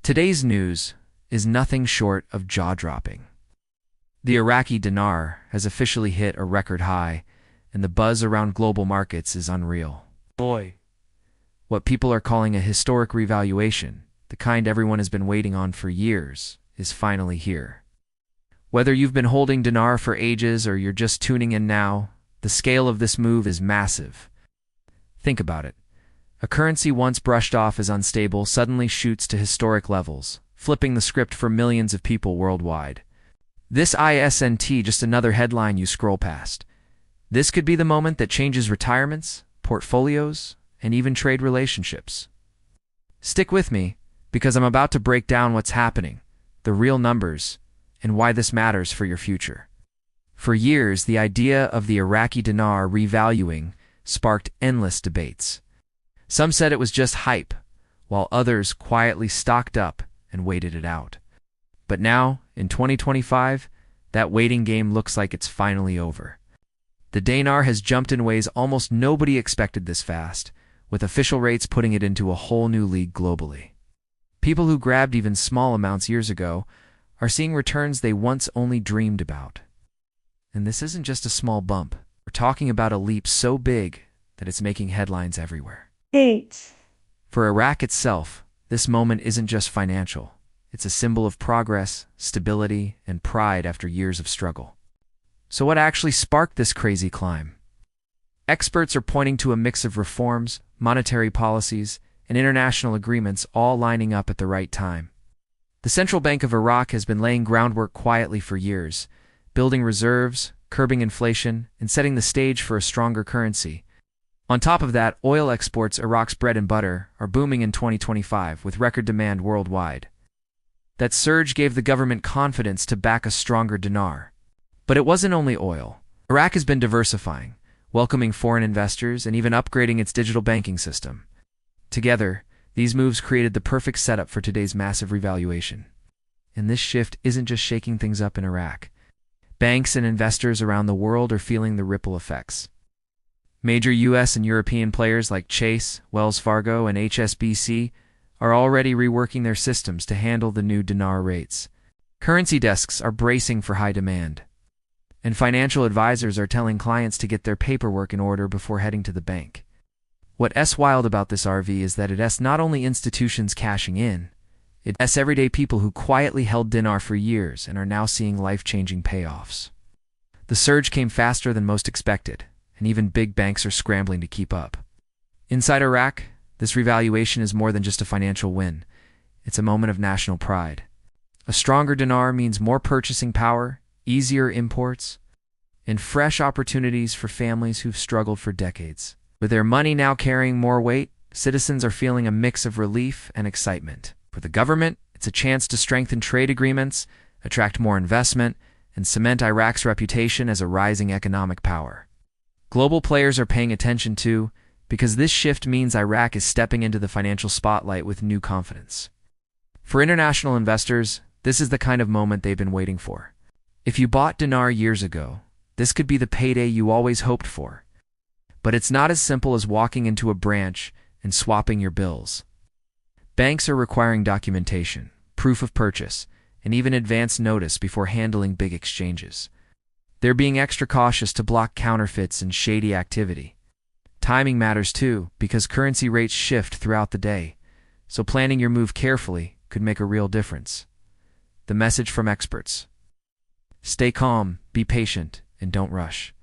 Today's news is nothing short of jaw-dropping. The Iraqi dinar has officially hit a record high, and the buzz around global markets is unreal. Boy, what people are calling a historic revaluation, the kind everyone has been waiting on for years, is finally here. Whether you've been holding dinar for ages or you're just tuning in now, the scale of this move is massive. Think about it. A currency once brushed off as unstable suddenly shoots to historic levels, flipping the script for millions of people worldwide. This isn't just another headline you scroll past. This could be the moment that changes retirements, portfolios, and even trade relationships. Stick with me, because I'm about to break down what's happening, the real numbers, and why this matters for your future. For years, the idea of the Iraqi dinar revaluing sparked endless debates. Some said it was just hype, while others quietly stocked up and waited it out. But now, in 2025, that waiting game looks like it's finally over. The dinar has jumped in ways almost nobody expected this fast, with official rates putting it into a whole new league globally. People who grabbed even small amounts years ago are seeing returns they once only dreamed about. And this isn't just a small bump. We're talking about a leap so big that it's making headlines everywhere. 8. For Iraq itself, this moment isn't just financial. It's a symbol of progress, stability, and pride after years of struggle. So what actually sparked this crazy climb? Experts are pointing to a mix of reforms, monetary policies, and international agreements all lining up at the right time. The Central Bank of Iraq has been laying groundwork quietly for years, building reserves, curbing inflation, and setting the stage for a stronger currency. On top of that, oil exports, Iraq's bread and butter, are booming in 2025 with record demand worldwide. That surge gave the government confidence to back a stronger dinar. But it wasn't only oil. Iraq has been diversifying, welcoming foreign investors, and even upgrading its digital banking system. Together, these moves created the perfect setup for today's massive revaluation. And this shift isn't just shaking things up in Iraq. Banks and investors around the world are feeling the ripple effects. Major U.S. and European players like Chase, Wells Fargo, and HSBC are already reworking their systems to handle the new dinar rates. Currency desks are bracing for high demand, and financial advisors are telling clients to get their paperwork in order before heading to the bank. What's wild about this RV is that it's not only institutions cashing in, it's everyday people who quietly held dinar for years and are now seeing life-changing payoffs. The surge came faster than most expected, and even big banks are scrambling to keep up. Inside Iraq, this revaluation is more than just a financial win. It's a moment of national pride. A stronger dinar means more purchasing power, easier imports, and fresh opportunities for families who've struggled for decades. With their money now carrying more weight, citizens are feeling a mix of relief and excitement. For the government, it's a chance to strengthen trade agreements, attract more investment, and cement Iraq's reputation as a rising economic power. Global players are paying attention too, because this shift means Iraq is stepping into the financial spotlight with new confidence. For international investors, this is the kind of moment they've been waiting for. If you bought dinar years ago, this could be the payday you always hoped for. But it's not as simple as walking into a branch and swapping your bills. Banks are requiring documentation, proof of purchase, and even advance notice before handling big exchanges. They're being extra cautious to block counterfeits and shady activity. Timing matters too, because currency rates shift throughout the day, so planning your move carefully could make a real difference. The message from experts: stay calm, be patient, and don't rush.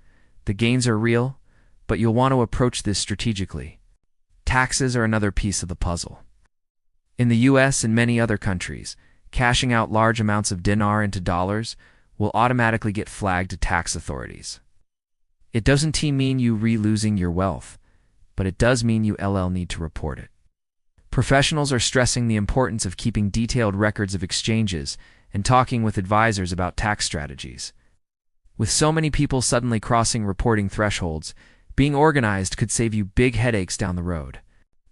The gains are real, but you'll want to approach this strategically. Taxes are another piece of the puzzle. In the US and many other countries, cashing out large amounts of dinar into dollars will automatically get flagged to tax authorities. It doesn't mean you losing your wealth, but it does mean you need to report it. Professionals are stressing the importance of keeping detailed records of exchanges and talking with advisors about tax strategies. With so many people suddenly crossing reporting thresholds, being organized could save you big headaches down the road.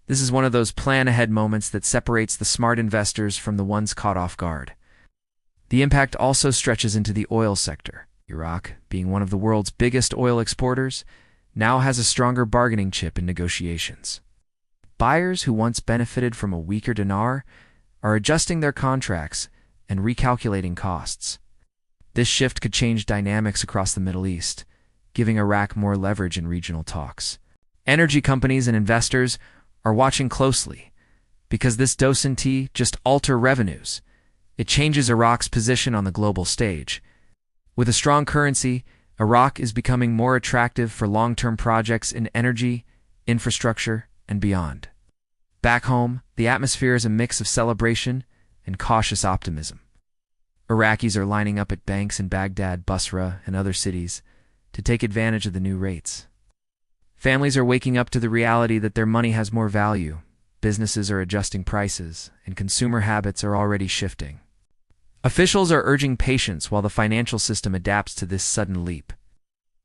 This is one of those plan-ahead moments that separates the smart investors from the ones caught off guard. The impact also stretches into the oil sector. Iraq, being one of the world's biggest oil exporters, now has a stronger bargaining chip in negotiations. Buyers who once benefited from a weaker dinar are adjusting their contracts and recalculating costs. This shift could change dynamics across the Middle East, giving Iraq more leverage in regional talks. Energy companies and investors are watching closely because this doesn't just alter revenues. It changes Iraq's position on the global stage. With a strong currency, Iraq is becoming more attractive for long-term projects in energy, infrastructure, and beyond. Back home, the atmosphere is a mix of celebration and cautious optimism. Iraqis are lining up at banks in Baghdad, Basra, and other cities to take advantage of the new rates. Families are waking up to the reality that their money has more value, businesses are adjusting prices, and consumer habits are already shifting. Officials are urging patience while the financial system adapts to this sudden leap.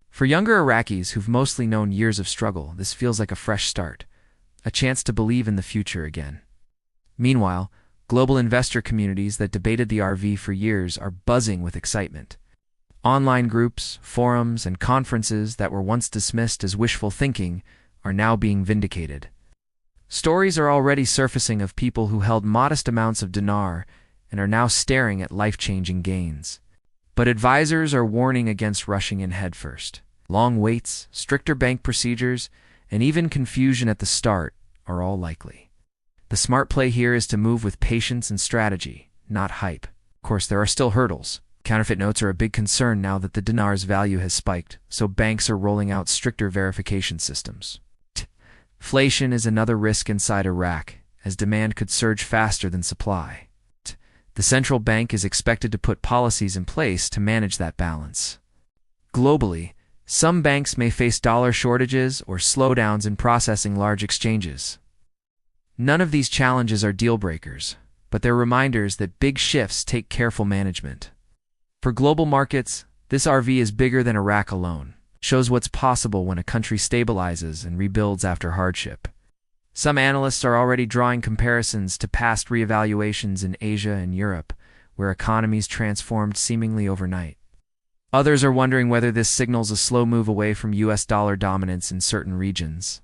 For younger Iraqis who've mostly known years of struggle, this feels like a fresh start, a chance to believe in the future again. Meanwhile, global investor communities that debated the RV for years are buzzing with excitement. Online groups, forums, and conferences that were once dismissed as wishful thinking are now being vindicated. Stories are already surfacing of people who held modest amounts of dinar and are now staring at life-changing gains. But advisors are warning against rushing in headfirst. Long waits, stricter bank procedures, and even confusion at the start are all likely. The smart play here is to move with patience and strategy, not hype. Of course, there are still hurdles. Counterfeit notes are a big concern now that the dinar's value has spiked, so banks are rolling out stricter verification systems. Inflation is another risk inside Iraq, as demand could surge faster than supply. The central bank is expected to put policies in place to manage that balance. Globally, some banks may face dollar shortages or slowdowns in processing large exchanges. None of these challenges are deal breakers, but they're reminders that big shifts take careful management. For global markets, this RV is bigger than Iraq alone. Shows what's possible when a country stabilizes and rebuilds after hardship. Some analysts are already drawing comparisons to past reevaluations in Asia and Europe, where economies transformed seemingly overnight. Others are wondering whether this signals a slow move away from US dollar dominance in certain regions.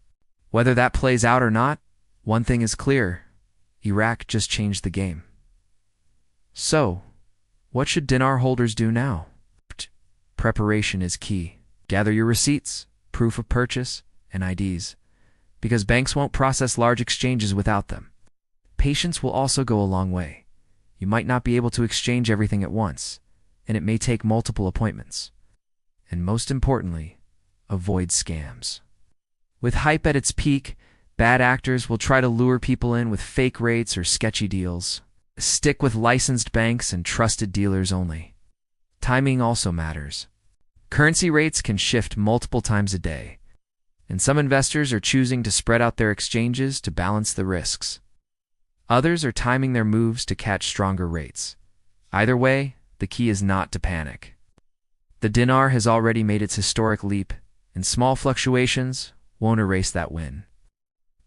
Whether that plays out or not, one thing is clear: Iraq just changed the game. So, what should dinar holders do now? Preparation is key. Gather your receipts, proof of purchase, and IDs, because banks won't process large exchanges without them. Patience will also go a long way. You might not be able to exchange everything at once, and it may take multiple appointments. And most importantly, avoid scams. With hype at its peak, bad actors will try to lure people in with fake rates or sketchy deals. Stick with licensed banks and trusted dealers only. Timing also matters. Currency rates can shift multiple times a day, and some investors are choosing to spread out their exchanges to balance the risks. Others are timing their moves to catch stronger rates. Either way, the key is not to panic. The dinar has already made its historic leap, and small fluctuations won't erase that win.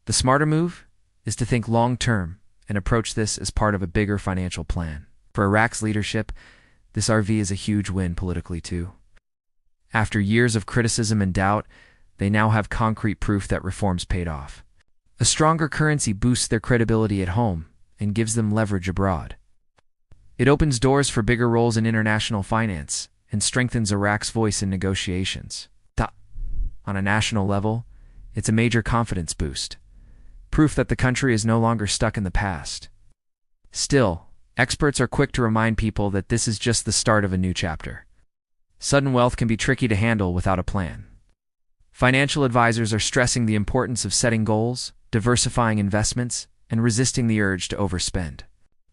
The smarter move is to think long-term and approach this as part of a bigger financial plan. For Iraq's leadership, this RV is a huge win politically too. After years of criticism and doubt, they now have concrete proof that reforms paid off. A stronger currency boosts their credibility at home and gives them leverage abroad. It opens doors for bigger roles in international finance and strengthens Iraq's voice in negotiations. On a national level, it's a major confidence boost, proof that the country is no longer stuck in the past. Still, experts are quick to remind people that this is just the start of a new chapter. Sudden wealth can be tricky to handle without a plan. Financial advisors are stressing the importance of setting goals, diversifying investments, and resisting the urge to overspend.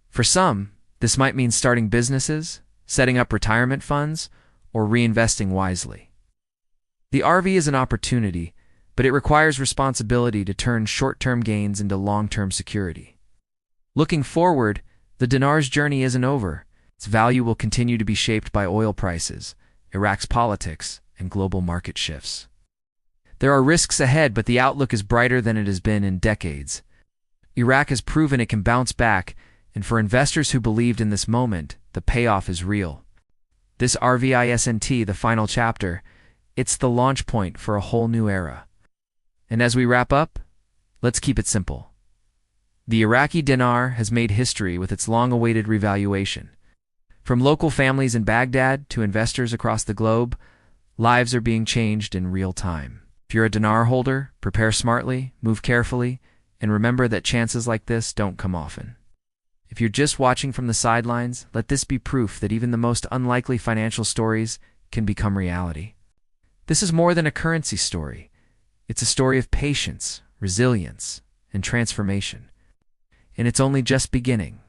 For some, this might mean starting businesses, setting up retirement funds, or reinvesting wisely. The RV is an opportunity, but it requires responsibility to turn short-term gains into long-term security. Looking forward, the dinar's journey isn't over. Its value will continue to be shaped by oil prices, Iraq's politics, and global market shifts. There are risks ahead, but the outlook is brighter than it has been in decades. Iraq has proven it can bounce back, and for investors who believed in this moment, the payoff is real. This RVISNT, the final chapter, it's the launch point for a whole new era. And as we wrap up, let's keep it simple. The Iraqi dinar has made history with its long-awaited revaluation. From local families in Baghdad to investors across the globe, lives are being changed in real time. If you're a dinar holder, prepare smartly, move carefully, and remember that chances like this don't come often. If you're just watching from the sidelines, let this be proof that even the most unlikely financial stories can become reality. This is more than a currency story. It's a story of patience, resilience, and transformation. And it's only just beginning.